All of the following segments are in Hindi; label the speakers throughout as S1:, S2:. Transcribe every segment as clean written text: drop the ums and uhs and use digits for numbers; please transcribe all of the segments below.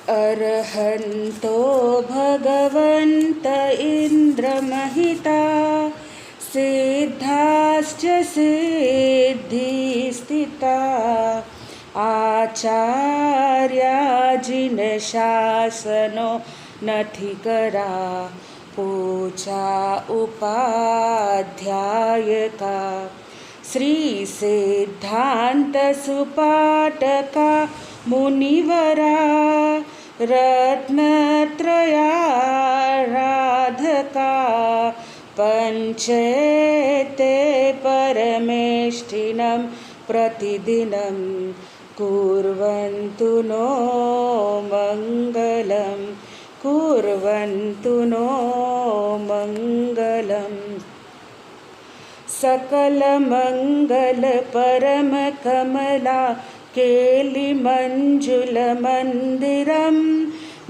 S1: अर्हन्तो भगवन्त इन्द्रमहिता सिद्धाश्च सिद्धिस्थिता आचार्याजिनशासनो नथिकरा पूजा उपाध्यायका श्री सिद्धांत सुपाटका मुनिवरा रत्नत्रयाराधका पंचेते परमेष्टिनं प्रतिदिनं कुर्वन्तु नो मङ्गलं कुर्वन्तु नो मङ्गलम् सकलमङ्गल परमकमला केलिमञ्जुलमन्दिरं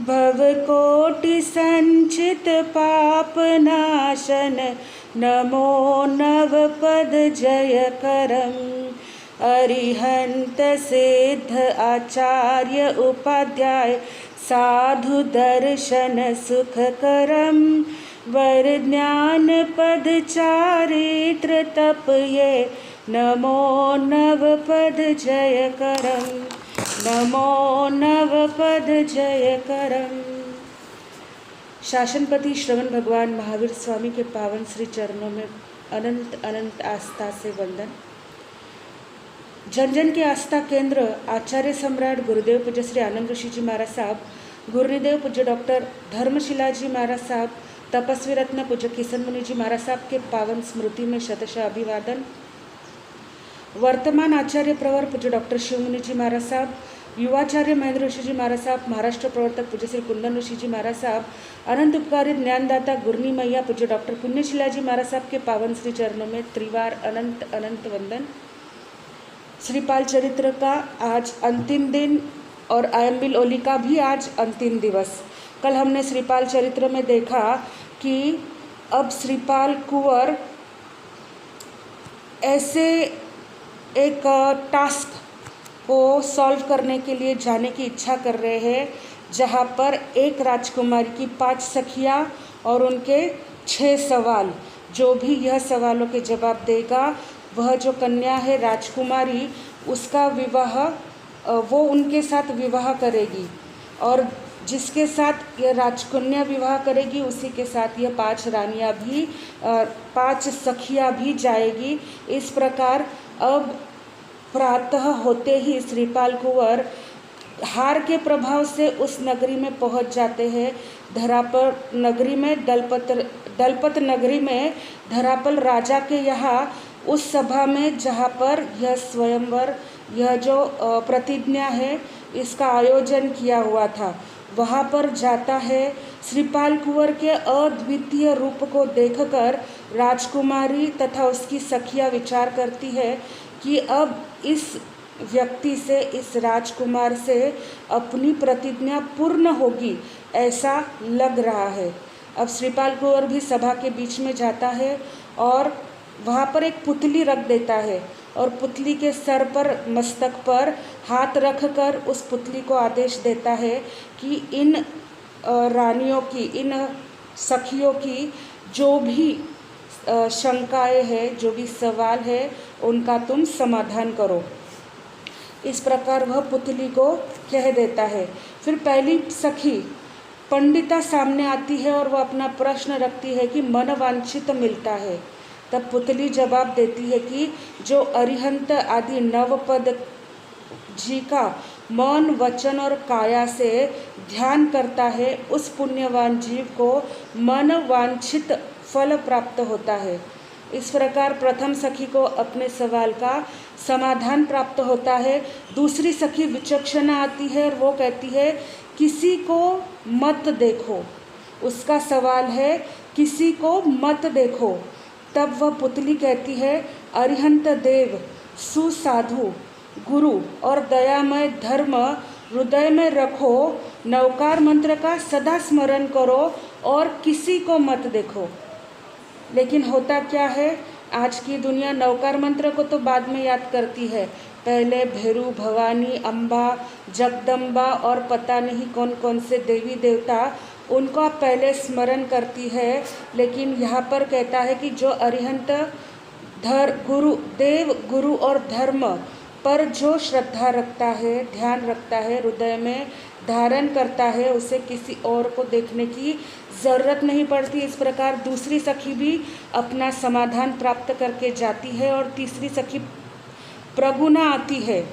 S1: भवकोटिसञ्चितपापनाशन नमो नवपदजयकरम् अरिहन्त सिद्ध आचार्य उपाध्याय साधु दर्शन सुखकरं वरज्ञान पद चारित्र तप ये नमो नवपद जयकरं नमो नवपद जयकरं। शासनपति श्रवण भगवान महावीर स्वामी के पावन श्री चरणों में अनंत अनंत आस्था से वंदन। जन जन के आस्था केंद्र आचार्य सम्राट गुरुदेव पूज्य श्री आनंद ऋषि जी महाराज साहब, गुरुदेव पूज्य डॉक्टर धर्मशिला जी महाराज साहब, तपस्वी रत्न पूज्य किशन मुनि जी महाराज साहब के पावन स्मृति में शतशः अभिवादन। वर्तमान आचार्य प्रवर पूज्य डॉक्टर शिव मुनि जी महाराज साहब, युवाचार्य महेंद्र ऋषि जी महाराज साहब, महाराष्ट्र प्रवर्तक पूज्य श्री कुंदन ऋषि जी महाराज साहब, अनंत उपकारी ज्ञानदाता गुरनी मैया पूज्य डॉक्टर पुण्यशिला जी महाराज साहब के पावन श्री चरणों में त्रिवार अनंत अनंत वंदन। श्रीपाल चरित्र का आज अंतिम दिन और आयम्बिल ओली का भी आज अंतिम दिवस। कल हमने श्रीपाल चरित्र में देखा कि अब श्रीपाल कुंवर ऐसे एक टास्क को सॉल्व करने के लिए जाने की इच्छा कर रहे हैं जहाँ पर एक राजकुमारी की 5 सखियाँ और उनके 6 सवाल, जो भी यह सवालों के जवाब देगा वह जो कन्या है राजकुमारी, उसका विवाह वो उनके साथ विवाह करेगी और जिसके साथ यह राजकन्या विवाह करेगी उसी के साथ यह 5 रानियाँ भी 5 सखियाँ भी जाएगी। इस प्रकार अब प्रातः होते ही श्रीपाल कुंवर हार के प्रभाव से उस नगरी में पहुंच जाते हैं। धरापल नगरी में दलपत नगरी में धरापल राजा के यहाँ उस सभा में जहाँ पर यह स्वयंवर, यह जो प्रतिज्ञा है, इसका आयोजन किया हुआ था, वहाँ पर जाता है। श्रीपाल कुंवर के अद्वितीय रूप को देखकर राजकुमारी तथा उसकी सखियाँ विचार करती है कि अब इस व्यक्ति से, इस राजकुमार से अपनी प्रतिज्ञा पूर्ण होगी, ऐसा लग रहा है। अब श्रीपाल कुंवर भी सभा के बीच में जाता है और वहाँ पर एक पुतली रख देता है और पुतली के सर पर, मस्तक पर हाथ रखकर उस पुतली को आदेश देता है कि इन रानियों की, इन सखियों की जो भी शंकाएं हैं, जो भी सवाल है, उनका तुम समाधान करो। इस प्रकार वह पुतली को कह देता है। फिर पहली सखी पंडिता सामने आती है और वह अपना प्रश्न रखती है कि मन वांछित मिलता है। तब पुतली जवाब देती है कि जो अरिहंत आदि नवपद जी का मन, वचन और काया से ध्यान करता है, उस पुण्यवान जीव को मन वांछित फल प्राप्त होता है। इस प्रकार प्रथम सखी को अपने सवाल का समाधान प्राप्त होता है। दूसरी सखी विचक्षणा आती है और वो कहती है किसी को मत देखो। उसका सवाल है किसी को मत देखो। तब वह पुतली कहती है अरिहंत देव, सुसाधु, गुरु और दयामय धर्म हृदय में रखो, नवकार मंत्र का सदा स्मरण करो और किसी को मत देखो। लेकिन होता क्या है, आज की दुनिया नवकार मंत्र को तो बाद में याद करती है, पहले भैरू, भवानी, अम्बा, जगदम्बा और पता नहीं कौन कौन से देवी देवता, उनको पहले स्मरण करती है। लेकिन यहाँ पर कहता है कि जो अरिहंत गुरु और धर्म पर जो श्रद्धा रखता है, ध्यान रखता है, हृदय में धारण करता है, उसे किसी और को देखने की ज़रूरत नहीं पड़ती। इस प्रकार दूसरी सखी भी अपना समाधान प्राप्त करके जाती है और तीसरी सखी प्रगुणा आती है।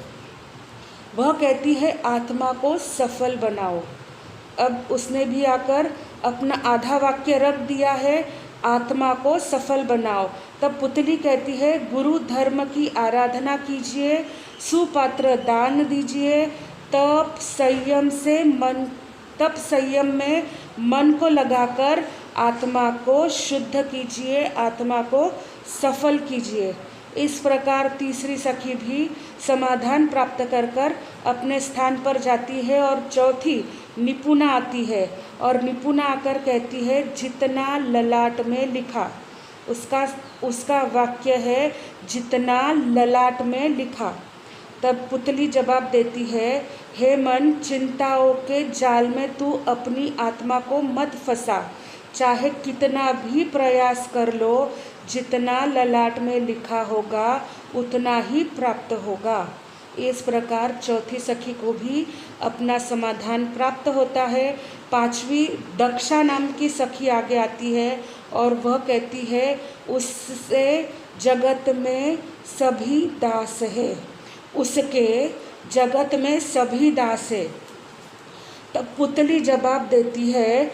S1: वह कहती है आत्मा को सफल बनाओ। अब उसने भी आकर अपना आधा वाक्य रख दिया है, आत्मा को सफल बनाओ। तब पुतली कहती है गुरु धर्म की आराधना कीजिए, सुपात्र दान दीजिए, तब संयम में मन को लगाकर आत्मा को शुद्ध कीजिए, आत्मा को सफल कीजिए। इस प्रकार तीसरी सखी भी समाधान प्राप्त कर अपने स्थान पर जाती है। और चौथी निपुणा आती है और निपुणा आकर कहती है जितना ललाट में लिखा, उसका वाक्य है जितना ललाट में लिखा। तब पुतली जवाब देती है हे मन, चिंताओं के जाल में तू अपनी आत्मा को मत फंसा, चाहे कितना भी प्रयास कर लो, जितना ललाट में लिखा होगा उतना ही प्राप्त होगा। इस प्रकार चौथी सखी को भी अपना समाधान प्राप्त होता है। पांचवी दक्षा नाम की सखी आगे आती है और वह कहती है उससे जगत में सभी दास है, उसके जगत में सभी दास है। तब पुतली जवाब देती है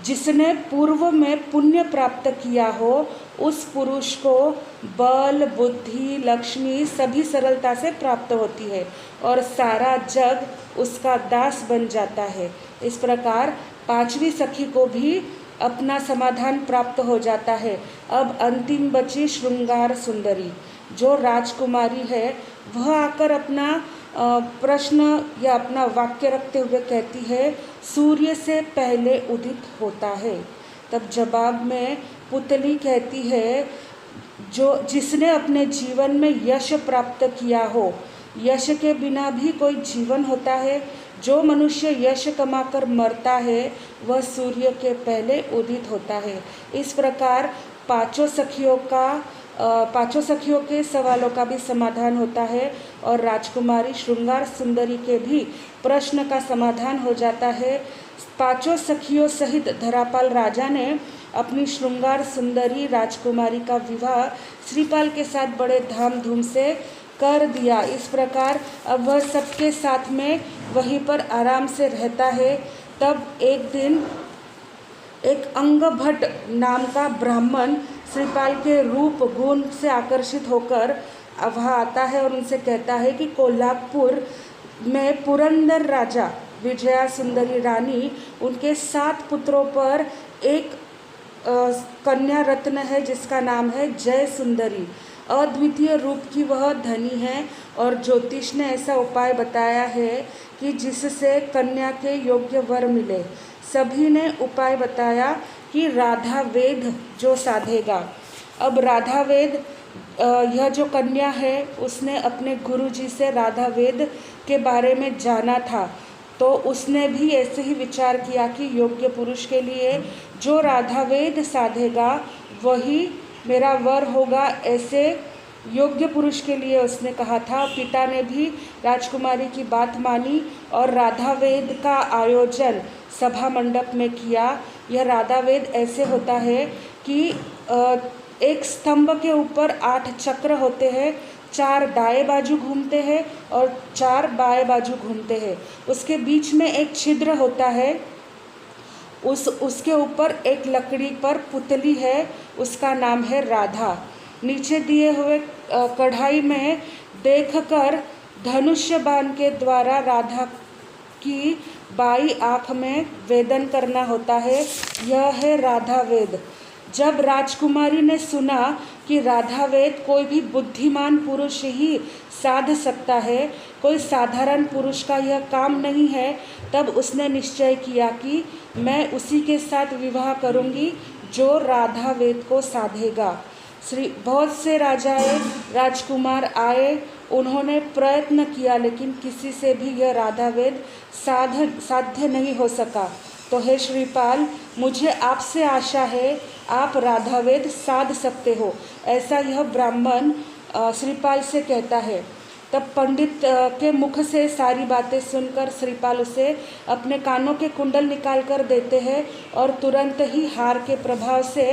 S1: जिसने पूर्व में पुण्य प्राप्त किया हो उस पुरुष को बल, बुद्धि, लक्ष्मी सभी सरलता से प्राप्त होती है और सारा जग उसका दास बन जाता है। इस प्रकार पांचवी सखी को भी अपना समाधान प्राप्त हो जाता है। अब अंतिम बची श्रृंगार सुंदरी, जो राजकुमारी है, वह आकर अपना प्रश्न या अपना वाक्य रखते हुए कहती है सूर्य से पहले उदित होता है। तब जवाब में पुतली कहती है जिसने अपने जीवन में यश प्राप्त किया हो, यश के बिना भी कोई जीवन होता है। जो मनुष्य यश कमाकर मरता है वह सूर्य के पहले उदित होता है। इस प्रकार पांचों सखियों के सवालों का भी समाधान होता है और राजकुमारी श्रृंगार सुंदरी के भी प्रश्न का समाधान हो जाता है। पांचों सखियों सहित धरापाल राजा ने अपनी श्रृंगार सुंदरी राजकुमारी का विवाह श्रीपाल के साथ बड़े धामधूम से कर दिया। इस प्रकार अब वह सबके साथ में वहीं पर आराम से रहता है। तब एक दिन एक अंगभट्ट नाम का ब्राह्मण श्रीपाल के रूप गुण से आकर्षित होकर वहाँ आता है और उनसे कहता है कि कोल्हापुर में पुरंदर राजा विजया सुंदरी रानी, उनके 7 पुत्रों पर एक कन्या रत्न है जिसका नाम है जय सुंदरी। अद्वितीय रूप की वह धनी है और ज्योतिष ने ऐसा उपाय बताया है कि जिससे कन्या के योग्य वर मिले। सभी ने उपाय बताया कि राधा वेद जो साधेगा। अब राधा वेद, यह जो कन्या है उसने अपने गुरुजी से राधा वेद के बारे में जाना था, तो उसने भी ऐसे ही विचार किया कि योग्य पुरुष के लिए जो राधा वेद साधेगा वही मेरा वर होगा। ऐसे योग्य पुरुष के लिए उसने कहा था। पिता ने भी राजकुमारी की बात मानी और राधा वेद का आयोजन सभा मंडप में किया। यह राधा वेद ऐसे होता है कि एक स्तंभ के ऊपर 8 चक्र होते हैं, 4 दाएं बाजू घूमते हैं और 4 बाएं बाजू घूमते हैं। उसके बीच में एक छिद्र होता है, उसके ऊपर एक लकड़ी पर पुतली है, उसका नाम है राधा। नीचे दिए हुए कढ़ाई में देखकर धनुष्य बाण के द्वारा राधा की बाई आँख में वेदन करना होता है। यह है राधा वेद। जब राजकुमारी ने सुना कि राधा वेद कोई भी बुद्धिमान पुरुष ही साध सकता है, कोई साधारण पुरुष का यह काम नहीं है, तब उसने निश्चय किया कि मैं उसी के साथ विवाह करूंगी जो राधा वेद को साधेगा। बहुत से राजकुमार आए, उन्होंने प्रयत्न किया, लेकिन किसी से भी यह राधावेद साध्य नहीं हो सका। तो हे श्रीपाल, मुझे आपसे आशा है, आप राधावेद साध सकते हो, ऐसा यह ब्राह्मण श्रीपाल से कहता है। तब पंडित के मुख से सारी बातें सुनकर श्रीपाल उसे अपने कानों के कुंडल निकाल कर देते हैं और तुरंत ही हार के प्रभाव से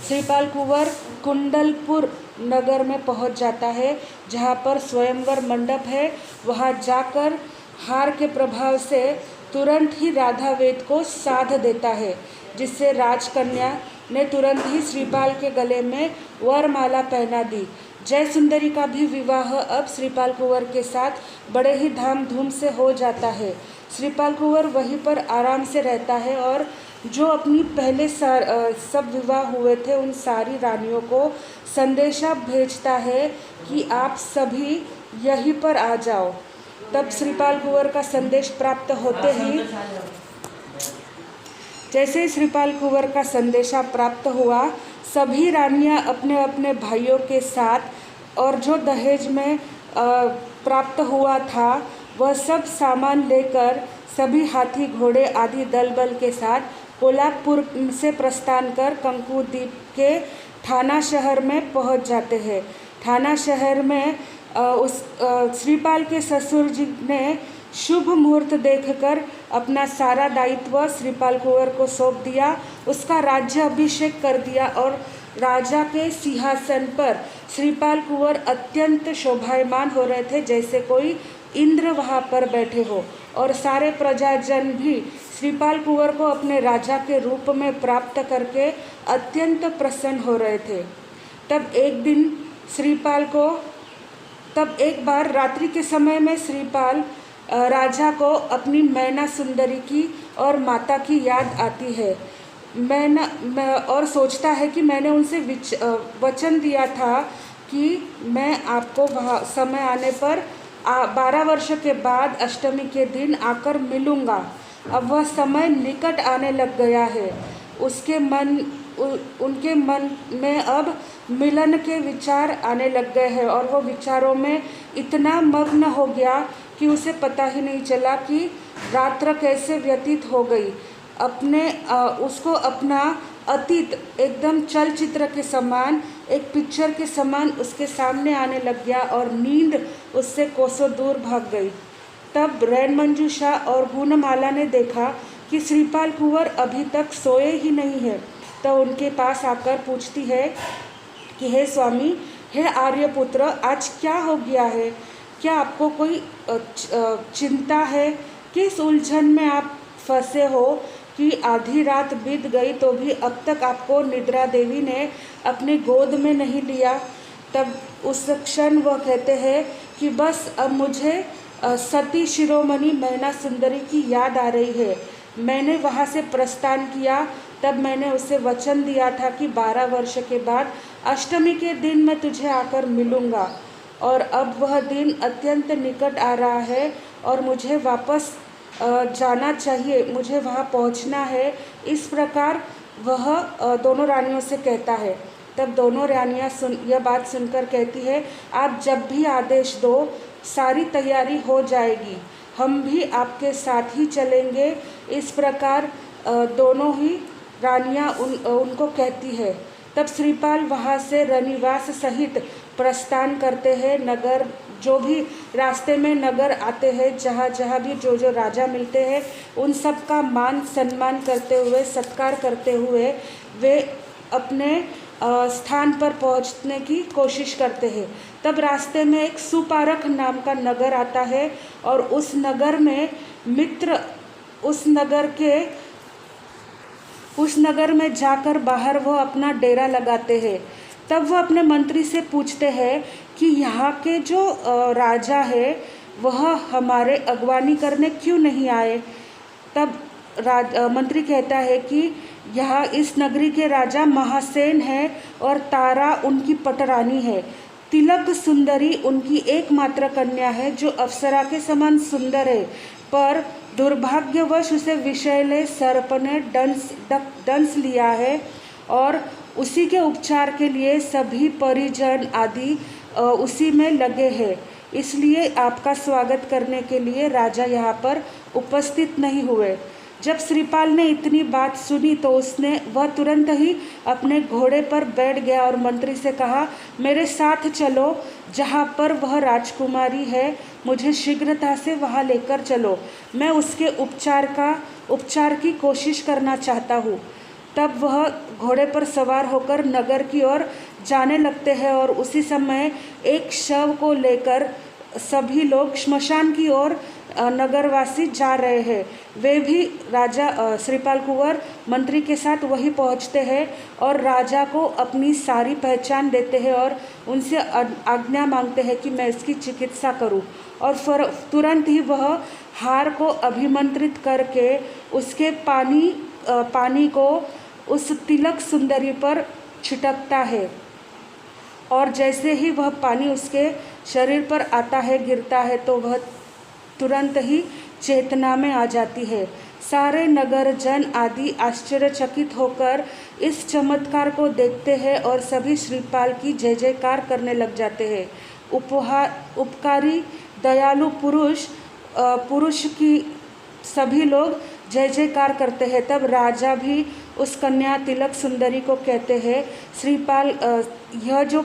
S1: श्रीपाल कुंवर कुंडलपुर नगर में पहुंच जाता है, जहां पर स्वयंवर मंडप है। वहां जाकर हार के प्रभाव से तुरंत ही राधावेद को साध देता है, जिससे राजकन्या ने तुरंत ही श्रीपाल के गले में वरमाला पहना दी। जय सुंदरी का भी विवाह अब श्रीपाल कुंवर के साथ बड़े ही धामधूम से हो जाता है। श्रीपाल कुंवर वहीं पर आराम से रहता है और जो अपनी पहले सब विवाह हुए थे उन सारी रानियों को संदेशा भेजता है कि आप सभी यहीं पर आ जाओ। तब श्रीपाल कुंवर का संदेश प्राप्त होते ही जैसे श्रीपाल कुंवर का संदेशा प्राप्त हुआ, सभी रानियां अपने अपने भाइयों के साथ और जो दहेज में प्राप्त हुआ था वह सब सामान लेकर सभी हाथी घोड़े आदि दल बल के साथ कोल्हापुर से प्रस्थान कर कंकुद्वीप के थाना शहर में पहुंच जाते हैं। थाना शहर में श्रीपाल के ससुर जी ने शुभ मुहूर्त देखकर अपना सारा दायित्व श्रीपाल कुंवर को सौंप दिया, उसका राज्य अभिषेक कर दिया और राजा के सिंहासन पर श्रीपाल कुंवर अत्यंत शोभायमान हो रहे थे, जैसे कोई इंद्र वहाँ पर बैठे हो। और सारे प्रजाजन भी श्रीपाल कुंवर को अपने राजा के रूप में प्राप्त करके अत्यंत प्रसन्न हो रहे थे। तब एक बार रात्रि के समय में श्रीपाल राजा को अपनी मैना सुंदरी की और माता की याद आती है। और सोचता है कि मैंने उनसे वचन दिया था कि मैं आपको वहाँ समय आने पर 12 वर्ष के बाद अष्टमी के दिन आकर मिलूँगा। अब वह समय निकट आने लग गया है। उनके मन में अब मिलन के विचार आने लग गए हैं और वो विचारों में इतना मग्न हो गया कि उसे पता ही नहीं चला कि रात्र कैसे व्यतीत हो गई। उसको अपना अतीत एकदम चलचित्र के समान, एक पिक्चर के समान उसके सामने आने लग गया और नींद उससे कोसों दूर भाग गई। तब रैन मंजूषा और गुणमाला ने देखा कि श्रीपाल कुंवर अभी तक सोए ही नहीं है, तो उनके पास आकर पूछती है कि हे स्वामी, हे आर्यपुत्र, आज क्या हो गया है? क्या आपको कोई चिंता है? किस उलझन में आप फंसे हो कि आधी रात बीत गई तो भी अब तक आपको निद्रा देवी ने अपनी गोद में नहीं लिया? तब उस क्षण वह कहते हैं कि बस अब मुझे सती शिरोमणि मैना सुंदरी की याद आ रही है। मैंने वहाँ से प्रस्थान किया, तब मैंने उसे वचन दिया था कि 12 वर्ष के बाद अष्टमी के दिन मैं तुझे आकर मिलूँगा, और अब वह दिन अत्यंत निकट आ रहा है और मुझे वापस जाना चाहिए, मुझे वहाँ पहुँचना है। इस प्रकार वह दोनों रानियों से कहता है। तब दोनों रानियाँ यह बात सुनकर कहती है, आप जब भी आदेश दो सारी तैयारी हो जाएगी, हम भी आपके साथ ही चलेंगे। इस प्रकार दोनों ही रानियाँ उनको कहती है। तब श्रीपाल वहाँ से रनिवास सहित प्रस्थान करते हैं। नगर, जो भी रास्ते में नगर आते हैं, जहाँ जहाँ भी जो राजा मिलते हैं, उन सब का मान सम्मान करते हुए, सत्कार करते हुए वे अपने स्थान पर पहुँचने की कोशिश करते हैं। तब रास्ते में एक सुपारख नाम का नगर आता है और उस नगर में मित्र उस नगर में जाकर बाहर वो अपना डेरा लगाते हैं। तब वह अपने मंत्री से पूछते हैं कि यहाँ के जो राजा है वह हमारे अगवानी करने क्यों नहीं आए? तब मंत्री कहता है कि यहाँ इस नगरी के राजा महासेन है और तारा उनकी पटरानी है। तिलक सुंदरी उनकी एकमात्र कन्या है जो अप्सरा के समान सुंदर है, पर दुर्भाग्यवश उसे विषैले सर्प ने दंश लिया है और उसी के उपचार के लिए सभी परिजन आदि उसी में लगे हैं। इसलिए आपका स्वागत करने के लिए राजा यहाँ पर उपस्थित नहीं हुए। जब श्रीपाल ने इतनी बात सुनी तो वह तुरंत ही अपने घोड़े पर बैठ गया और मंत्री से कहा, मेरे साथ चलो, जहाँ पर वह राजकुमारी है मुझे शीघ्रता से वहाँ लेकर चलो। मैं उसके उपचार की कोशिश करना चाहता हूँ। तब वह घोड़े पर सवार होकर नगर की ओर जाने लगते हैं और उसी समय एक शव को लेकर सभी लोग श्मशान की ओर नगरवासी जा रहे हैं। वे भी राजा श्रीपाल कुंवर मंत्री के साथ वहीं पहुंचते हैं और राजा को अपनी सारी पहचान देते हैं और उनसे आज्ञा मांगते हैं कि मैं इसकी चिकित्सा करूं। और फिर तुरंत ही वह हार को अभिमंत्रित करके उसके पानी को उस तिलक सुंदरी पर छिटकता है और जैसे ही वह पानी उसके शरीर पर आता है, गिरता है, तो वह तुरंत ही चेतना में आ जाती है। सारे नगर जन आदि आश्चर्यचकित होकर इस चमत्कार को देखते हैं और सभी श्रीपाल की जय जयकार करने लग जाते हैं। उपकारी दयालु पुरुष की सभी लोग जय जयकार करते हैं। तब राजा भी उस कन्या तिलक सुंदरी को कहते हैं, यह जो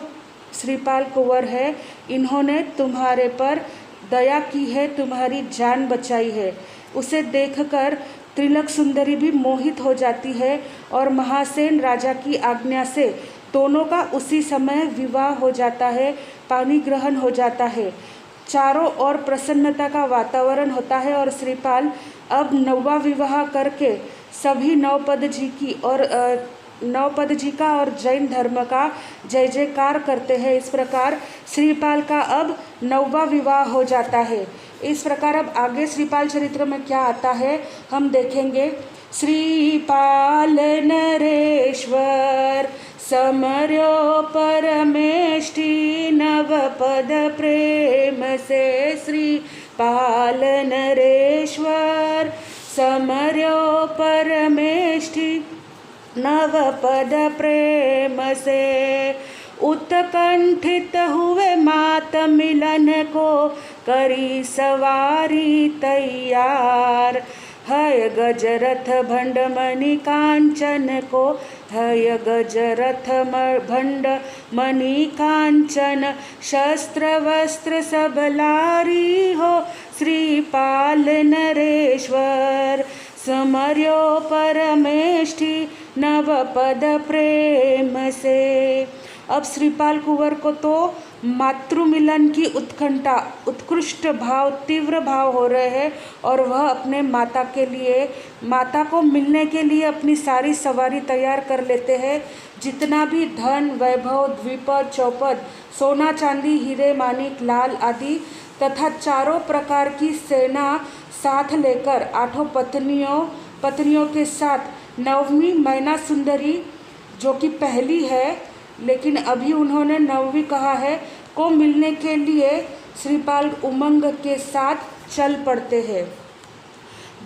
S1: श्रीपाल कुंवर है, इन्होंने तुम्हारे पर दया की है, तुम्हारी जान बचाई है। उसे देखकर तिलक सुंदरी भी मोहित हो जाती है और महासेन राजा की आज्ञा से दोनों का उसी समय विवाह हो जाता है, पानी ग्रहण हो जाता है। चारों ओर प्रसन्नता का वातावरण होता है और श्रीपाल अब नौवा विवाह करके सभी नवपद जी का और जैन धर्म का जय जयकार करते हैं। इस प्रकार श्रीपाल का अब नौवा विवाह हो जाता है। इस प्रकार अब आगे श्रीपाल चरित्र में क्या आता है हम देखेंगे। श्रीपाल नरेश्वर समर्यो परमेष्टि नवपद प्रेम से। श्रीपाल नरेश्वर समर्यो परमेष्टि नवपद प्रेम से। उत्कंठित हुए मात मिलन को करी सवारी तैयार। हय गजरथ भंड मणि कांचन को, हय गजरथ भंड मणि कांचन शस्त्र वस्त्र सब लारी हो। श्रीपाल नरेश्वर समर्यो परमेष्टि नवपद प्रेम से। अब श्रीपाल कुंवर को तो मातृमिलन की उत्कंठा, उत्कृष्ट भाव, तीव्र भाव हो रहे हैं और वह अपने माता को मिलने के लिए अपनी सारी सवारी तैयार कर लेते हैं। जितना भी धन, वैभव, द्विपद, चौपद, सोना चांदी, हीरे माणिक, लाल आदि तथा चारों प्रकार की सेना साथ लेकर 8 पत्नियों के साथ नवमी मैना सुंदरी, जो कि पहली है लेकिन अभी उन्होंने नवमी कहा है, को मिलने के लिए श्रीपाल उमंग के साथ चल पड़ते हैं।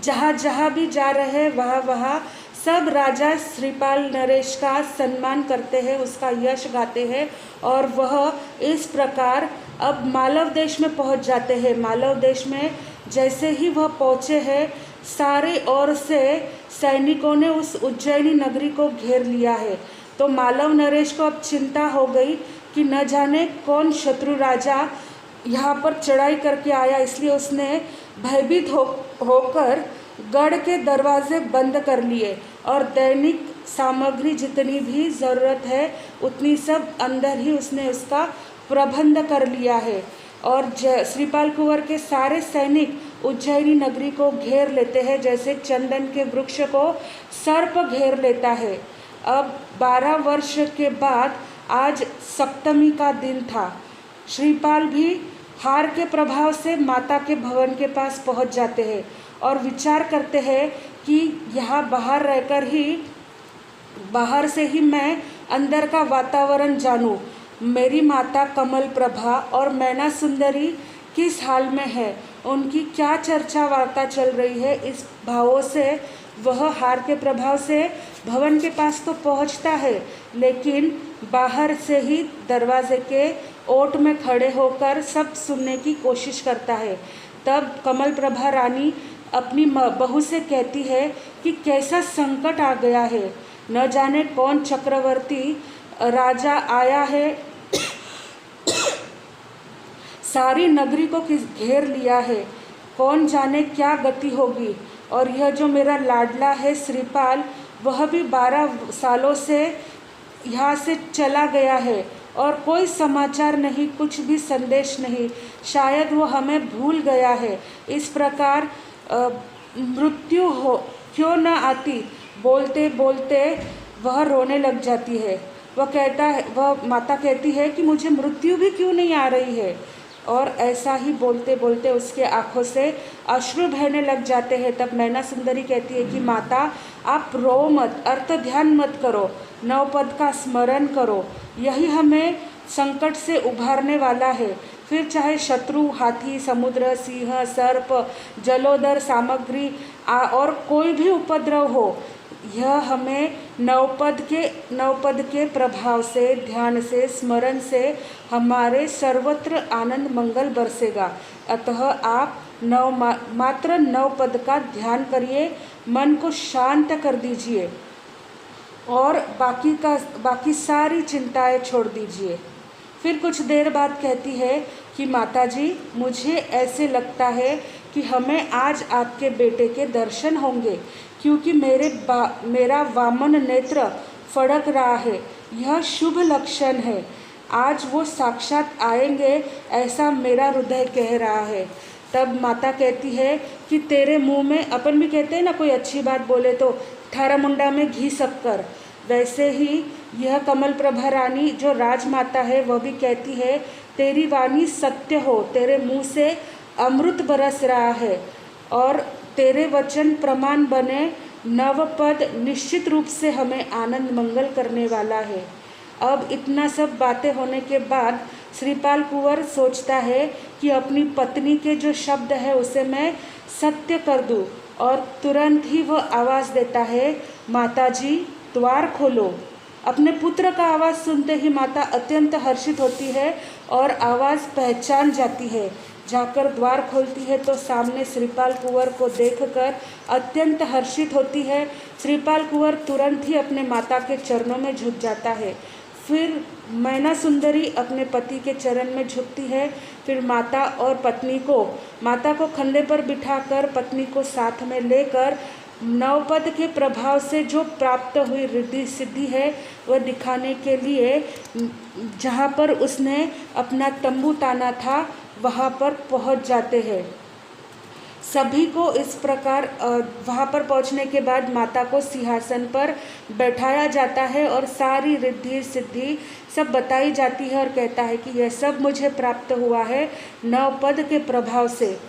S1: जहाँ जहाँ भी जा रहे हैं वहाँ सब राजा श्रीपाल नरेश का सम्मान करते हैं, उसका यश गाते हैं और वह इस प्रकार अब मालव देश में पहुँच जाते हैं। मालव देश में जैसे ही वह पहुँचे हैं, सारे ओर से सैनिकों ने उस उज्जैनी नगरी को घेर लिया है। तो मालव नरेश को अब चिंता हो गई कि न जाने कौन शत्रु राजा यहाँ पर चढ़ाई करके आया, इसलिए उसने भयभीत होकर गढ़ के दरवाजे बंद कर लिए और दैनिक सामग्री जितनी भी ज़रूरत है उतनी सब अंदर ही उसने उसका प्रबंध कर लिया है। और श्रीपाल कुंवर के सारे सैनिक उज्जैनी नगरी को घेर लेते हैं, जैसे चंदन के वृक्ष को सर्प घेर लेता है। अब 12 वर्ष के बाद आज सप्तमी का दिन था। श्रीपाल भी हार के प्रभाव से माता के भवन के पास पहुंच जाते हैं और विचार करते हैं कि यहाँ बाहर से ही मैं अंदर का वातावरण जानूं। मेरी माता कमल प्रभा और मैना सुंदरी किस हाल में है उनकी क्या चर्चा वार्ता चल रही है, इस भावों से वह हार के प्रभाव से भवन के पास तो पहुंचता है, लेकिन बाहर से ही दरवाजे के ओट में खड़े होकर सब सुनने की कोशिश करता है। तब कमल प्रभा रानी अपनी बहू से कहती है कि कैसा संकट आ गया है, न जाने कौन चक्रवर्ती राजा आया है, सारी नगरी को घेर लिया है, कौन जाने क्या गति होगी। और यह जो मेरा लाडला है श्रीपाल, वह भी 12 सालों से यहाँ से चला गया है और कोई समाचार नहीं, कुछ भी संदेश नहीं, शायद वो हमें भूल गया है। इस प्रकार मृत्यु हो क्यों न आती, बोलते बोलते वह रोने लग जाती है। वह माता कहती है कि मुझे मृत्यु भी क्यों नहीं आ रही है। और ऐसा ही बोलते बोलते उसके आँखों से अश्रु बहने लग जाते हैं। तब नैना सुंदरी कहती है कि माता आप रो मत, अर्थ ध्यान मत करो, नवपद का स्मरण करो, यही हमें संकट से उभारने वाला है। फिर चाहे शत्रु, हाथी, समुद्र, सिंह, सर्प, जलोदर सामग्री और कोई भी उपद्रव हो, यह हमें नवपद के प्रभाव से, ध्यान से, स्मरण से हमारे सर्वत्र आनंद मंगल बरसेगा। अतः आप मात्र नवपद का ध्यान करिए, मन को शांत कर दीजिए और बाकी सारी चिंताएं छोड़ दीजिए। फिर कुछ देर बाद कहती है कि माताजी, मुझे ऐसे लगता है कि हमें आज आपके बेटे के दर्शन होंगे, क्योंकि मेरा वामन नेत्र फड़क रहा है, यह शुभ लक्षण है। आज वो साक्षात आएंगे, ऐसा मेरा हृदय कह रहा है। तब माता कहती है कि तेरे मुंह में, अपन भी कहते हैं ना, कोई अच्छी बात बोले तो थारा मुंडा में घी शक्कर, वैसे ही यह कमल प्रभा रानी जो राजमाता है वह भी कहती है तेरी वाणी सत्य हो, तेरे मुंह से अमृत बरस रहा है और तेरे वचन प्रमाण बने, नवपद निश्चित रूप से हमें आनंद मंगल करने वाला है। अब इतना सब बातें होने के बाद श्रीपाल कुंवर सोचता है कि अपनी पत्नी के जो शब्द है उसे मैं सत्य कर दूं, और तुरंत ही वह आवाज़ देता है, माताजी द्वार खोलो। अपने पुत्र का आवाज़ सुनते ही माता अत्यंत हर्षित होती है और आवाज़ पहचान जाती है। जाकर द्वार खोलती है तो सामने श्रीपाल कुंवर को देखकर अत्यंत हर्षित होती है। श्रीपाल कुंवर तुरंत ही अपने माता के चरणों में झुक जाता है। फिर मैना सुंदरी अपने पति के चरण में झुकती है। फिर माता को कंधे पर बिठाकर पत्नी को साथ में लेकर नवपद के प्रभाव से जो प्राप्त हुई रिद्धि सिद्धि है वह दिखाने के लिए जहाँ पर उसने अपना तंबू ताना था वहाँ पर पहुँच जाते हैं। सभी को इस प्रकार वहाँ पर पहुँचने के बाद माता को सिंहासन पर बैठाया जाता है और सारी रिद्धि सिद्धि सब बताई जाती है और कहता है कि यह सब मुझे प्राप्त हुआ है नवपद के प्रभाव से।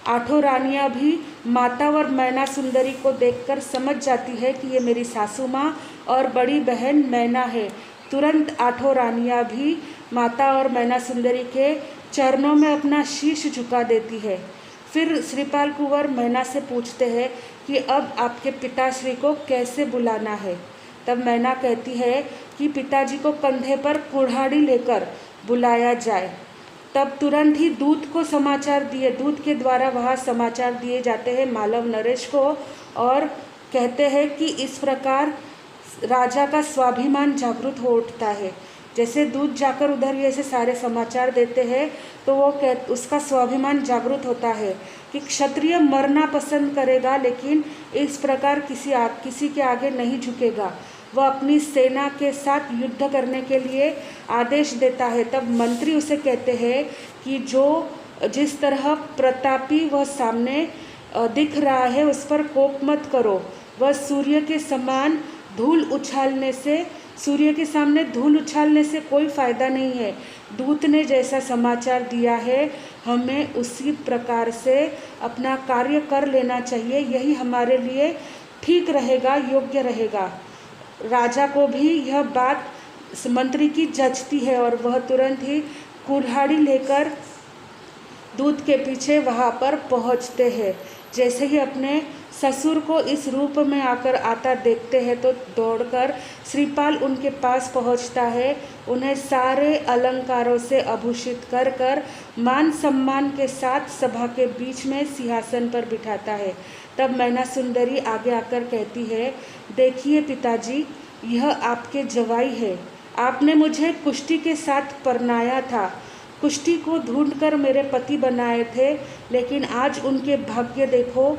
S1: 8 रानियाँ भी माता और मैना सुंदरी को देखकर समझ जाती है कि ये मेरी सासू माँ और बड़ी बहन मैना है। तुरंत 8 रानियाँ भी माता और मैना सुंदरी के चरणों में अपना शीश झुका देती है। फिर श्रीपाल कुंवर मैना से पूछते हैं कि अब आपके पिताश्री को कैसे बुलाना है। तब मैना कहती है कि पिताजी को कंधे पर कुल्हाड़ी लेकर बुलाया जाए। तब तुरंत ही दूत के द्वारा वहाँ समाचार दिए जाते हैं मालव नरेश को और कहते हैं कि इस प्रकार राजा का स्वाभिमान जागृत हो उठता है। जैसे दूत जाकर उधर ऐसे सारे समाचार देते हैं तो उसका स्वाभिमान जागृत होता है कि क्षत्रिय मरना पसंद करेगा, लेकिन इस प्रकार किसी के आगे नहीं झुकेगा। वह अपनी सेना के साथ युद्ध करने के लिए आदेश देता है। तब मंत्री उसे कहते हैं कि जिस तरह प्रतापी वह सामने दिख रहा है उस पर कोप मत करो। वह सूर्य के सामने धूल उछालने से कोई फ़ायदा नहीं है। दूत ने जैसा समाचार दिया है हमें उसी प्रकार से अपना कार्य कर लेना चाहिए, यही हमारे लिए ठीक रहेगा, योग्य रहेगा। राजा को भी यह बात मंत्री की जचती है और वह तुरंत ही कुल्हाड़ी लेकर दूत के पीछे वहाँ पर पहुँचते हैं। जैसे ही अपने ससुर को इस रूप में आकर आता देखते हैं तो दौड़कर श्रीपाल उनके पास पहुँचता है, उन्हें सारे अलंकारों से आभूषित कर कर मान सम्मान के साथ सभा के बीच में सिंहासन पर बिठाता है। तब मैना सुंदरी आगे आकर कहती है, देखिए पिताजी, यह आपके जवाई है। आपने मुझे कुश्ती के साथ परनाया था, कुश्ती को ढूंढकर मेरे पति बनाए थे, लेकिन आज उनके भाग्य देखो,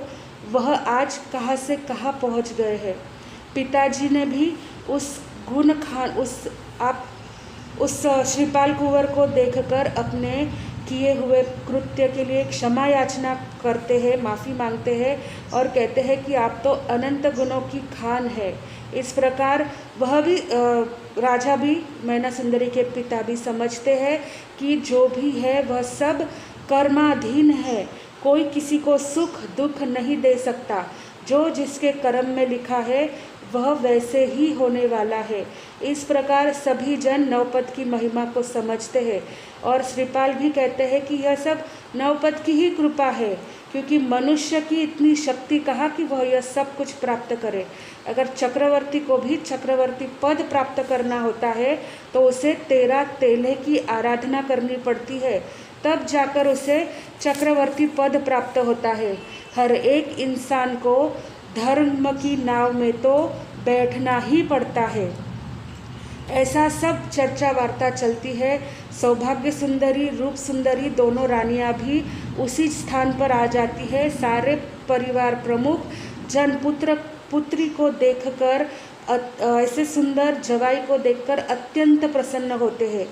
S1: वह आज कहाँ से कहाँ पहुँच गए हैं। पिताजी ने भी उस गुण खान उस श्रीपाल कुंवर को देखकर अपने किए हुए कृत्य के लिए क्षमा याचना करते हैं, माफ़ी मांगते हैं और कहते हैं कि आप तो अनंत गुणों की खान है। इस प्रकार वह भी राजा भी, मैना सुंदरी के पिता भी समझते हैं कि जो भी है वह सब कर्माधीन है, कोई किसी को सुख दुख नहीं दे सकता। जो जिसके कर्म में लिखा है वह वैसे ही होने वाला है। इस प्रकार सभी जन नवपद की महिमा को समझते हैं और श्रीपाल भी कहते हैं कि यह सब नवपद की ही कृपा है, क्योंकि मनुष्य की इतनी शक्ति कहाँ कि वह यह सब कुछ प्राप्त करे। अगर चक्रवर्ती को भी चक्रवर्ती पद प्राप्त करना होता है तो उसे 13 तेले की आराधना करनी पड़ती है, तब जाकर उसे चक्रवर्ती पद प्राप्त होता है। हर एक इंसान को धर्म की नाव में तो बैठना ही पड़ता है। ऐसा सब चर्चा वार्ता चलती है। सौभाग्य सुंदरी, रूप सुंदरी दोनों रानियां भी उसी स्थान पर आ जाती है। सारे परिवार प्रमुख जन पुत्री को देखकर, ऐसे सुंदर जवाई को देखकर अत्यंत प्रसन्न होते हैं।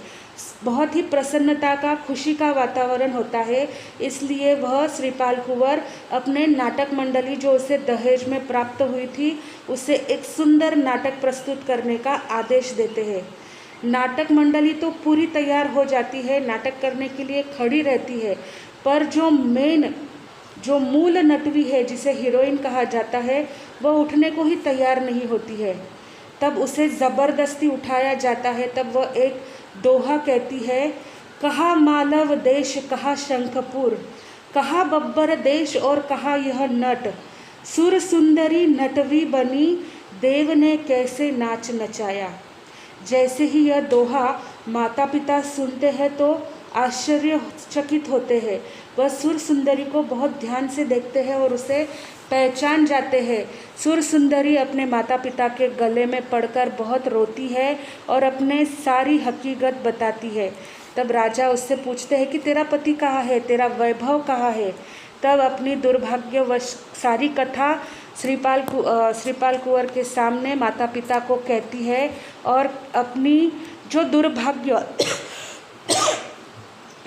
S1: बहुत ही प्रसन्नता का, खुशी का वातावरण होता है। इसलिए वह श्रीपाल कुंवर अपने नाटक मंडली जो उसे दहेज में प्राप्त हुई थी, उसे एक सुंदर नाटक प्रस्तुत करने का आदेश देते हैं। नाटक मंडली तो पूरी तैयार हो जाती है, नाटक करने के लिए खड़ी रहती है, पर जो मूल नटवी है, जिसे हीरोइन कहा जाता है, वह उठने को ही तैयार नहीं होती है। तब उसे ज़बरदस्ती उठाया जाता है। तब वह एक दोहा कहती है, कहा मालव देश, कहा शंखपुर, कहा बब्बर देश और कहा यह नट, सुर सुंदरी नटवी बनी, देव ने कैसे नाच नचाया। जैसे ही यह दोहा माता पिता सुनते हैं तो आश्चर्यचकित होते हैं। वह सुर सुंदरी को बहुत ध्यान से देखते हैं और उसे पहचान जाते हैं। सुर सुंदरी अपने माता पिता के गले में पड़कर बहुत रोती है और अपने सारी हकीकत बताती है। तब राजा उससे पूछते हैं कि तेरा पति कहाँ है, तेरा वैभव कहाँ है। तब अपनी दुर्भाग्यवश सारी कथा श्रीपाल कुंवर के सामने माता पिता को कहती है और अपनी जो दुर्भाग्य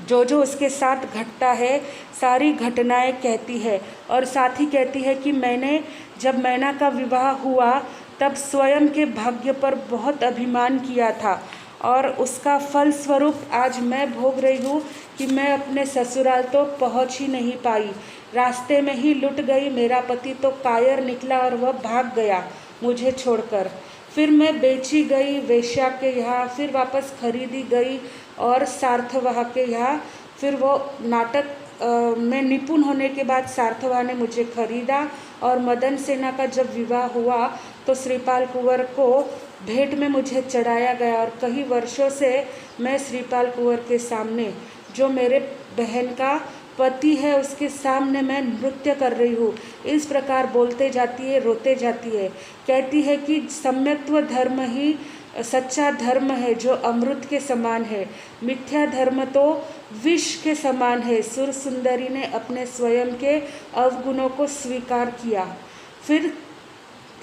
S1: जो उसके साथ घटता है सारी घटनाएं कहती है। और साथ ही कहती है कि जब मैना का विवाह हुआ तब स्वयं के भाग्य पर बहुत अभिमान किया था और उसका फल स्वरूप आज मैं भोग रही हूँ कि मैं अपने ससुराल तो पहुँच ही नहीं पाई, रास्ते में ही लुट गई। मेरा पति तो कायर निकला और वह भाग गया मुझे छोड़कर। फिर मैं बेची गई वेश्या के यहाँ, फिर वापस खरीदी गई और सार्थवाह के यहाँ। फिर वो नाटक में निपुण होने के बाद सार्थवाह ने मुझे खरीदा और मदन सेना का जब विवाह हुआ तो श्रीपाल कुंवर को भेंट में मुझे चढ़ाया गया और कई वर्षों से मैं श्रीपाल कुंवर के सामने, जो मेरे बहन का पति है, उसके सामने मैं नृत्य कर रही हूँ। इस प्रकार बोलते जाती है, रोते जाती है। कहती है कि सम्यक्त्व धर्म ही सच्चा धर्म है जो अमृत के समान है, मिथ्या धर्म तो विष के समान है। सुर सुंदरी ने अपने स्वयं के अवगुणों को स्वीकार किया। फिर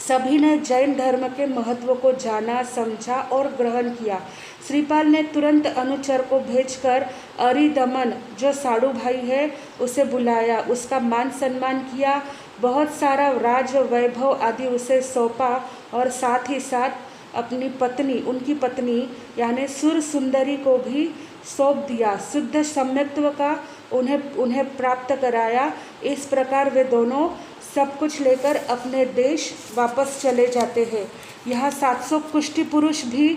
S1: सभी ने जैन धर्म के महत्व को जाना, समझा और ग्रहण किया। श्रीपाल ने तुरंत अनुचर को भेजकर अरिदमन, जो साड़ू भाई है, उसे बुलाया, उसका मान सम्मान किया, बहुत सारा राज वैभव आदि उसे सौंपा और साथ ही साथ अपनी पत्नी, उनकी पत्नी यानी सुर सुंदरी को भी सौंप दिया। शुद्ध सम्यक्त्व का उन्हें प्राप्त कराया। इस प्रकार वे दोनों सब कुछ लेकर अपने देश वापस चले जाते हैं। यहाँ 700 कुष्ठी पुरुष भी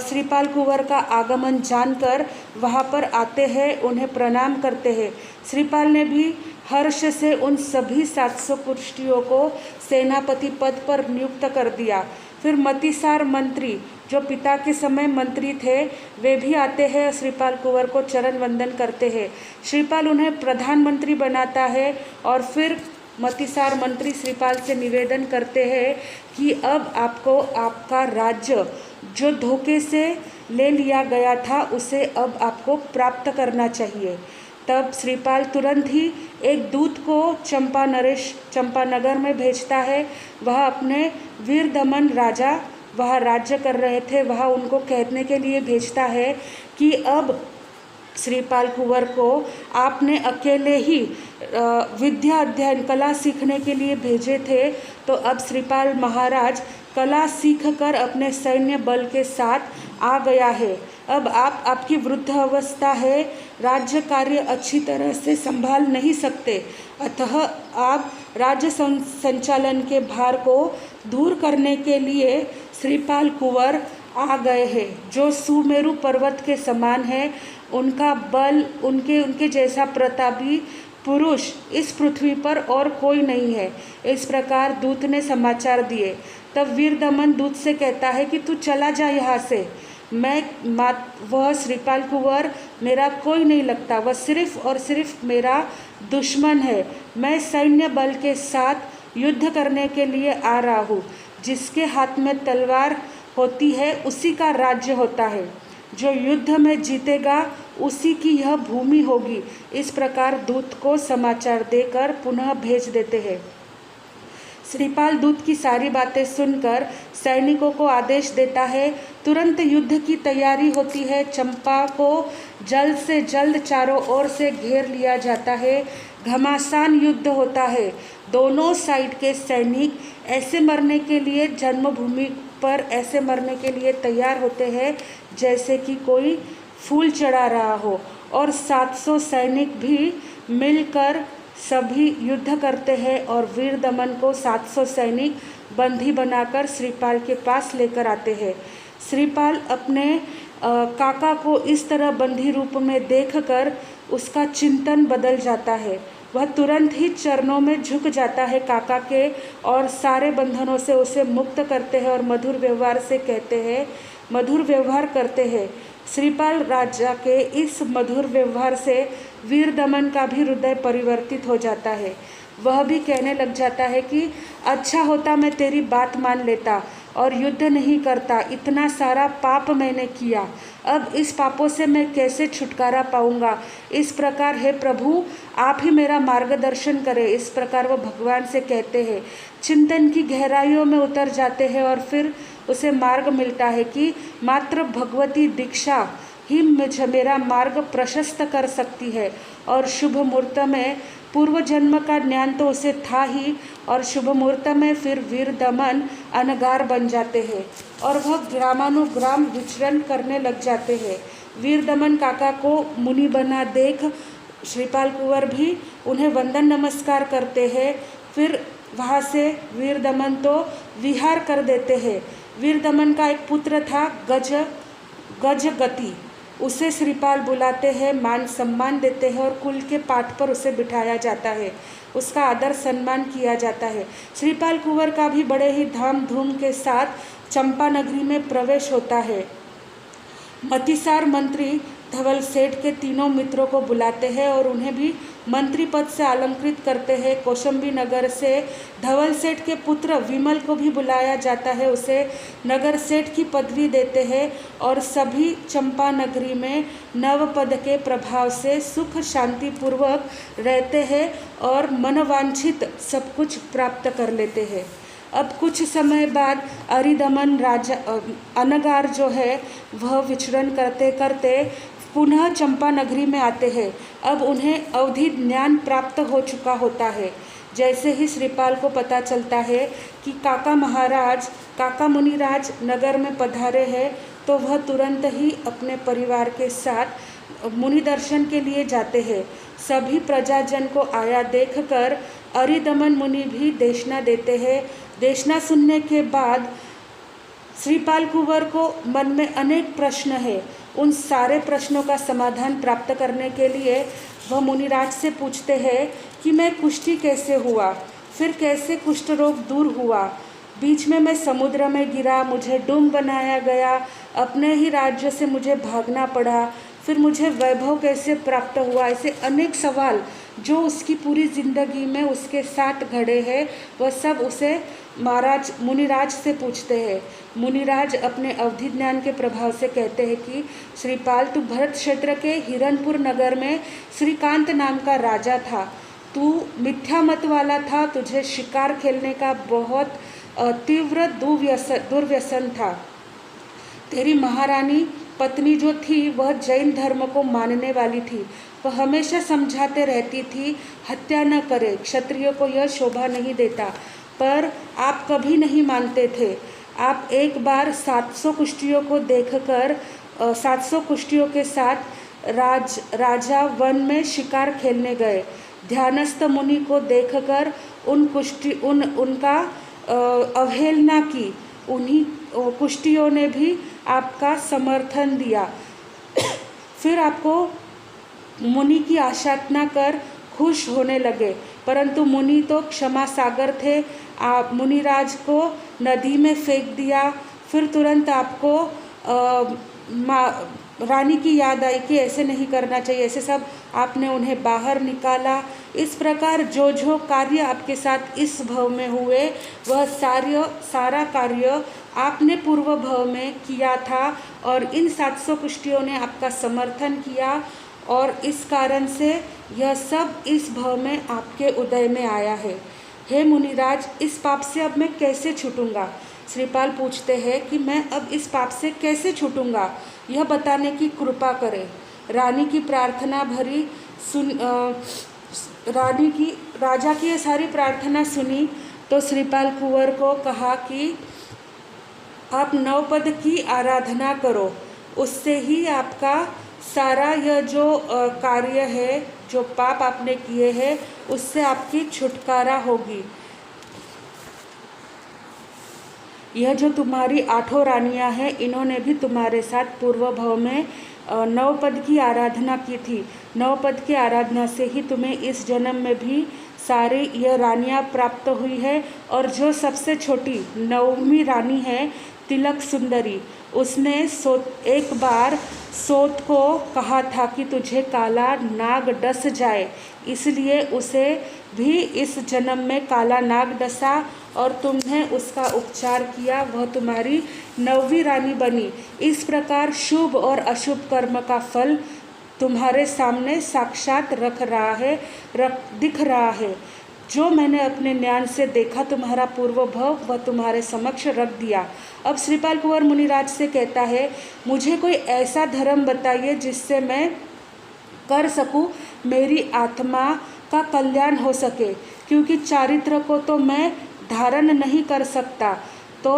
S1: श्रीपाल कुंवर का आगमन जानकर वहाँ पर आते हैं, उन्हें प्रणाम करते हैं। श्रीपाल ने भी हर्ष से उन सभी 700 कुष्टियों को सेनापति पद पर नियुक्त कर दिया। फिर मतिसार मंत्री जो पिता के समय मंत्री थे, वे भी आते हैं, श्रीपाल कुंवर को चरण वंदन करते हैं। श्रीपाल उन्हें प्रधानमंत्री बनाता है और फिर मतिसार मंत्री श्रीपाल से निवेदन करते हैं कि अब आपको आपका राज्य जो धोखे से ले लिया गया था उसे अब आपको प्राप्त करना चाहिए। तब श्रीपाल तुरंत ही एक दूत को चंपानगर में भेजता है। वह अपने वीर दमन राजा वह राज्य कर रहे थे, वह उनको कहने के लिए भेजता है कि अब श्रीपाल कुंवर को आपने अकेले ही विद्या अध्ययन कला सीखने के लिए भेजे थे, तो अब श्रीपाल महाराज कला सीख कर अपने सैन्य बल के साथ आ गया है। अब आपकी वृद्ध अवस्था है, राज्य कार्य अच्छी तरह से संभाल नहीं सकते, अतः आप राज्य संचालन के भार को दूर करने के लिए श्रीपाल कुंवर आ गए हैं, जो सुमेरु पर्वत के समान है। उनका बल, उनके जैसा प्रतापी पुरुष इस पृथ्वी पर और कोई नहीं है। इस प्रकार दूत ने समाचार दिए। तब वीर दमन दूत से कहता है कि तू चला जा यहाँ से, वह श्रीपाल कुंवर मेरा कोई नहीं लगता, वह सिर्फ और सिर्फ मेरा दुश्मन है। मैं सैन्य बल के साथ युद्ध करने के लिए आ रहा हूँ। जिसके हाथ में तलवार होती है उसी का राज्य होता है, जो युद्ध में जीतेगा उसी की यह भूमि होगी। इस प्रकार दूत को समाचार देकर पुनः भेज देते हैं। श्रीपाल दूत की सारी बातें सुनकर सैनिकों को आदेश देता है, तुरंत युद्ध की तैयारी होती है। चंपा को जल्द से जल्द चारों ओर से घेर लिया जाता है। घमासान युद्ध होता है। दोनों साइड के सैनिक ऐसे मरने के लिए जन्मभूमि पर ऐसे मरने के लिए तैयार होते हैं जैसे कि कोई फूल चढ़ा रहा हो, और 700 सैनिक भी मिलकर सभी युद्ध करते हैं और वीर दमन को 700 सैनिक बंदी बनाकर श्रीपाल के पास लेकर आते हैं। श्रीपाल अपने काका को इस तरह बंदी रूप में देखकर उसका चिंतन बदल जाता है। वह तुरंत ही चरणों में झुक जाता है काका के और सारे बंधनों से उसे मुक्त करते हैं और मधुर व्यवहार करते हैं। श्रीपाल राजा के इस मधुर व्यवहार से वीर दमन का भी हृदय परिवर्तित हो जाता है। वह भी कहने लग जाता है कि अच्छा होता मैं तेरी बात मान लेता और युद्ध नहीं करता, इतना सारा पाप मैंने किया, अब इस पापों से मैं कैसे छुटकारा पाऊंगा। इस प्रकार हे प्रभु आप ही मेरा मार्गदर्शन करें। इस प्रकार वह भगवान से कहते हैं, चिंतन की गहराइयों में उतर जाते हैं और फिर उसे मार्ग मिलता है कि मात्र भगवती दीक्षा ही मेरा मार्ग प्रशस्त कर सकती है। और शुभ मुहूर्त में पूर्व जन्म का ज्ञान तो उसे था ही, और शुभ मुहूर्त में फिर वीर दमन अनगार बन जाते हैं और वह ग्रामानुग्राम विचरण करने लग जाते हैं। वीर दमन काका को मुनि बना देख श्रीपाल कुंवर भी उन्हें वंदन नमस्कार करते हैं। फिर वहाँ से वीर दमन तो विहार कर देते हैं। वीर दमन का एक पुत्र था गजगति, उसे श्रीपाल बुलाते हैं, मान सम्मान देते हैं और कुल के पाठ पर उसे बिठाया जाता है, उसका आदर सम्मान किया जाता है। श्रीपाल कुंवर का भी बड़े ही धाम धूम के साथ चंपा नगरी में प्रवेश होता है। मतिसार मंत्री धवल सेठ के तीनों मित्रों को बुलाते हैं और उन्हें भी मंत्री पद से अलंकृत करते हैं। कौशंबी नगर से धवल सेठ के पुत्र विमल को भी बुलाया जाता है, उसे नगर सेठ की पदवी देते हैं और सभी चंपा नगरी में नवपद के प्रभाव से सुख शांति पूर्वक रहते हैं और मनवांछित सब कुछ प्राप्त कर लेते हैं। अब कुछ समय बाद अरिदमन राजा अनगार जो है वह विचरण करते करते पुनः चंपा नगरी में आते हैं। अब उन्हें अवधि ज्ञान प्राप्त हो चुका होता है। जैसे ही श्रीपाल को पता चलता है कि काका मुनिराज नगर में पधारे हैं, तो वह तुरंत ही अपने परिवार के साथ मुनि दर्शन के लिए जाते हैं। सभी प्रजाजन को आया देखकर अरिदमन मुनि भी देशना देते हैं। देशना सुनने के बाद श्रीपाल कुंवर को मन में अनेक प्रश्न है। उन सारे प्रश्नों का समाधान प्राप्त करने के लिए वह मुनिराज से पूछते हैं कि मैं कुष्ठी कैसे हुआ, फिर कैसे कुष्ठ रोग दूर हुआ, बीच में मैं समुद्र में गिरा, मुझे डूब बनाया गया, अपने ही राज्य से मुझे भागना पड़ा, फिर मुझे वैभव कैसे प्राप्त हुआ। ऐसे अनेक सवाल जो उसकी पूरी ज़िंदगी में उसके साथ घड़े हैं, वह सब उसे महाराज मुनिराज से पूछते हैं। मुनिराज अपने अवधि ज्ञान के प्रभाव से कहते हैं कि श्रीपाल, तू भरत क्षेत्र के हिरनपुर नगर में श्रीकांत नाम का राजा था। तू मिथ्या मत वाला था, तुझे शिकार खेलने का बहुत तीव्र दुर्व्यसन था। तेरी महारानी पत्नी जो थी वह जैन धर्म को मानने वाली थी। वह हमेशा समझाते रहती थी हत्या न करे, क्षत्रियों को यह शोभा नहीं देता, पर आप कभी नहीं मानते थे। आप एक बार 700 कुश्तियों को देखकर 700 कुश्तियों के साथ राजा वन में शिकार खेलने गए। ध्यानस्थ मुनि को देखकर उनका अवहेलना की। उन्हीं कुश्तियों ने भी आपका समर्थन दिया। फिर आपको मुनि की आराधना कर खुश होने लगे, परंतु मुनि तो क्षमा सागर थे। आप मुनिराज को नदी में फेंक दिया। फिर तुरंत आपको रानी की याद आई कि ऐसे नहीं करना चाहिए, ऐसे सब आपने उन्हें बाहर निकाला। इस प्रकार जो जो कार्य आपके साथ इस भव में हुए, वह सारा कार्य आपने पूर्व भव में किया था और इन 700 कुश्तियों ने आपका समर्थन किया और इस कारण से यह सब इस भव में आपके उदय में आया है। हे मुनिराज, इस पाप से अब मैं कैसे छूटूंगा? श्रीपाल पूछते हैं कि मैं अब इस पाप से कैसे छूटूंगा, यह बताने की कृपा करें। रानी की प्रार्थना भरी राजा की ये सारी प्रार्थना सुनी तो श्रीपाल कुंवर को कहा कि आप नवपद की आराधना करो, उससे ही आपका सारा यह जो कार्य है, जो पाप आपने किए हैं, उससे आपकी छुटकारा होगी। यह जो तुम्हारी 8 रानियां हैं, इन्होंने भी तुम्हारे साथ पूर्व भव में नवपद की आराधना की थी। नवपद की आराधना से ही तुम्हें इस जन्म में भी सारी यह रानियां प्राप्त हुई है। और जो सबसे छोटी 9वीं रानी है तिलक सुंदरी, उसने एक बार सोत को कहा था कि तुझे काला नाग डस जाए, इसलिए उसे भी इस जन्म में काला नाग डसा और तुमने उसका उपचार किया, वह तुम्हारी 9वीं रानी बनी। इस प्रकार शुभ और अशुभ कर्म का फल तुम्हारे सामने साक्षात दिख रहा है। जो मैंने अपने ज्ञान से देखा तुम्हारा पूर्व भव, वह तुम्हारे समक्ष रख दिया। अब श्रीपाल कुंवर मुनिराज से कहता है, मुझे कोई ऐसा धर्म बताइए जिससे मैं कर सकूं, मेरी आत्मा का कल्याण हो सके, क्योंकि चारित्र को तो मैं धारण नहीं कर सकता। तो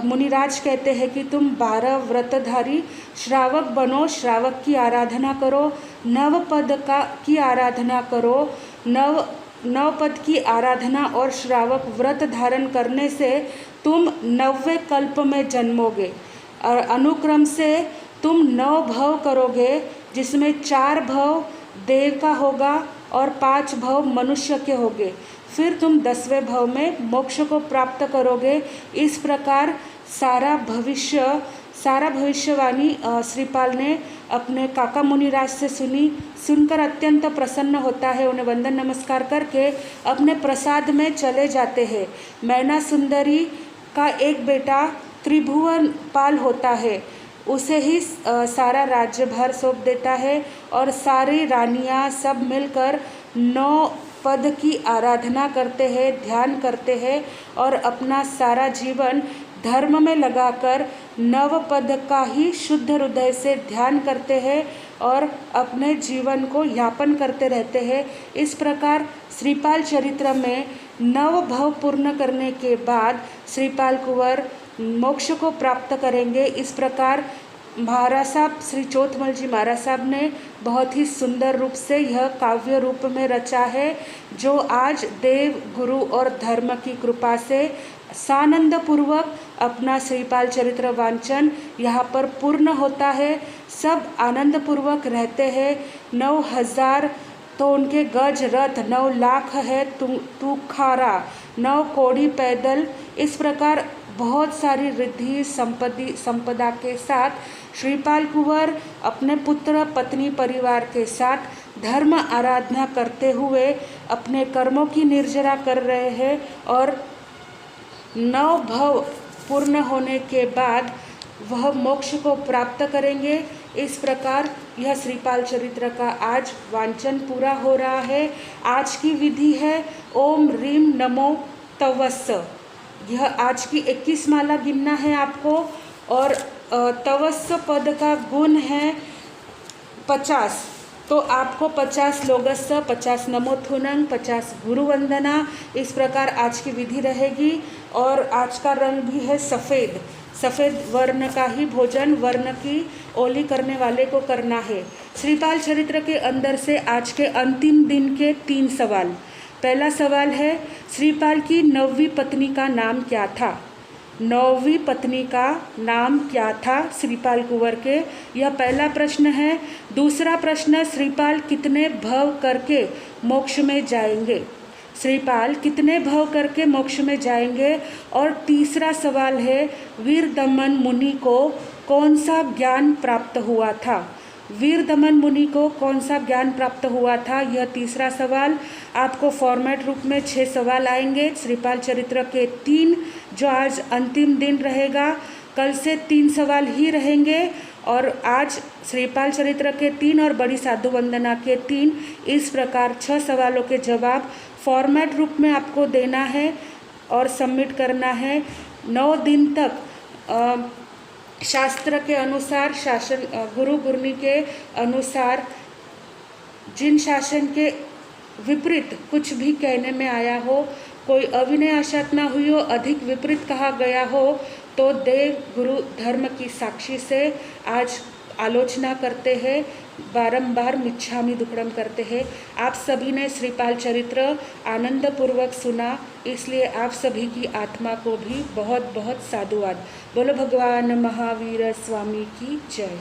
S1: मुनिराज कहते हैं कि तुम 12 व्रतधारी श्रावक बनो, श्रावक की आराधना करो, नवपद की आराधना करो। नवपद की आराधना और श्रावक व्रत धारण करने से तुम 90वें कल्प में जन्मोगे और अनुक्रम से तुम 9 भव करोगे, जिसमें 4 भव देव का होगा और 5 भव मनुष्य के होंगे। फिर तुम 10वें भव में मोक्ष को प्राप्त करोगे। इस प्रकार सारा भविष्यवाणी श्रीपाल ने अपने काका मुनिराज से सुनकर अत्यंत प्रसन्न होता है। उन्हें वंदन नमस्कार करके अपने प्रसाद में चले जाते हैं। मैना सुंदरी का एक बेटा त्रिभुवन पाल होता है, उसे ही सारा राज्यभार सौंप देता है और सारी रानियां सब मिलकर 9 पद की आराधना करते हैं, ध्यान करते हैं और अपना सारा जीवन धर्म में लगाकर 9 पद का ही शुद्ध हृदय से ध्यान करते हैं और अपने जीवन को यापन करते रहते हैं। इस प्रकार श्रीपाल चरित्र में 9 भव पूर्ण करने के बाद श्रीपाल कुंवर मोक्ष को प्राप्त करेंगे। इस प्रकार महाराज साहब, श्री चौथमल जी महाराज साहब ने बहुत ही सुंदर रूप से यह काव्य रूप में रचा है, जो आज देव, गुरु और धर्म की कृपा से सानंद पूर्वक अपना श्रीपाल चरित्र वांचन यहाँ पर पूर्ण होता है। सब आनंद पूर्वक रहते हैं। 9,000 तो उनके गज रथ, 9 लाख है तुखारा, 9 कौड़ी पैदल। इस प्रकार बहुत सारी रिद्धि संपदा के साथ श्रीपाल कुंवर अपने पुत्र पत्नी परिवार के साथ धर्म आराधना करते हुए अपने कर्मों की निर्जरा कर रहे हैं और 9 भव पूर्ण होने के बाद वह मोक्ष को प्राप्त करेंगे। इस प्रकार यह श्रीपाल चरित्र का आज वांचन पूरा हो रहा है। आज की विधि है ओम ह्रीम नमो तवस्स। यह आज की 21 माला गिनना है आपको और तवस्स पद का गुण है 50, तो आपको 50 लोगस्स, 50 नमोथुनंग, 50 गुरुवंदना। इस प्रकार आज की विधि रहेगी। और आज का रंग भी है सफ़ेद। सफ़ेद वर्ण का ही भोजन वर्ण की ओली करने वाले को करना है। श्रीपाल चरित्र के अंदर से आज के अंतिम दिन के 3 सवाल। पहला सवाल है, श्रीपाल की 9वीं पत्नी का नाम क्या था? 9वीं पत्नी का नाम क्या था श्रीपाल कुंवर के? यह पहला प्रश्न है। दूसरा प्रश्न, श्रीपाल कितने भव करके मोक्ष में जाएंगे? श्रीपाल कितने भव करके मोक्ष में जाएंगे? और तीसरा सवाल है, वीर दमन मुनि को कौन सा ज्ञान प्राप्त हुआ था? वीर दमन मुनि को कौन सा ज्ञान प्राप्त हुआ था? यह तीसरा सवाल। आपको फॉर्मेट रूप में 6 सवाल आएंगे। श्रीपाल चरित्र के 3, जो आज अंतिम दिन रहेगा, कल से 3 सवाल ही रहेंगे और आज श्रीपाल चरित्र के 3 और बड़ी साधु वंदना के 3। इस प्रकार 6 सवालों के जवाब फॉर्मेट रूप में आपको देना है और सबमिट करना है। 9 दिन तक शास्त्र के अनुसार, शासन गुरु गुरनी के अनुसार जिन शासन के विपरीत कुछ भी कहने में आया हो, कोई अविनय आशात ना हुई हो, अधिक विपरीत कहा गया हो, तो देव गुरु धर्म की साक्षी से आज आलोचना करते हैं, बारंबार मिच्छामि दुक्कडम करते हैं। आप सभी ने श्रीपाल चरित्र आनंद पूर्वक सुना, इसलिए आप सभी की आत्मा को भी बहुत बहुत साधुवाद। बोलो भगवान महावीर स्वामी की जय।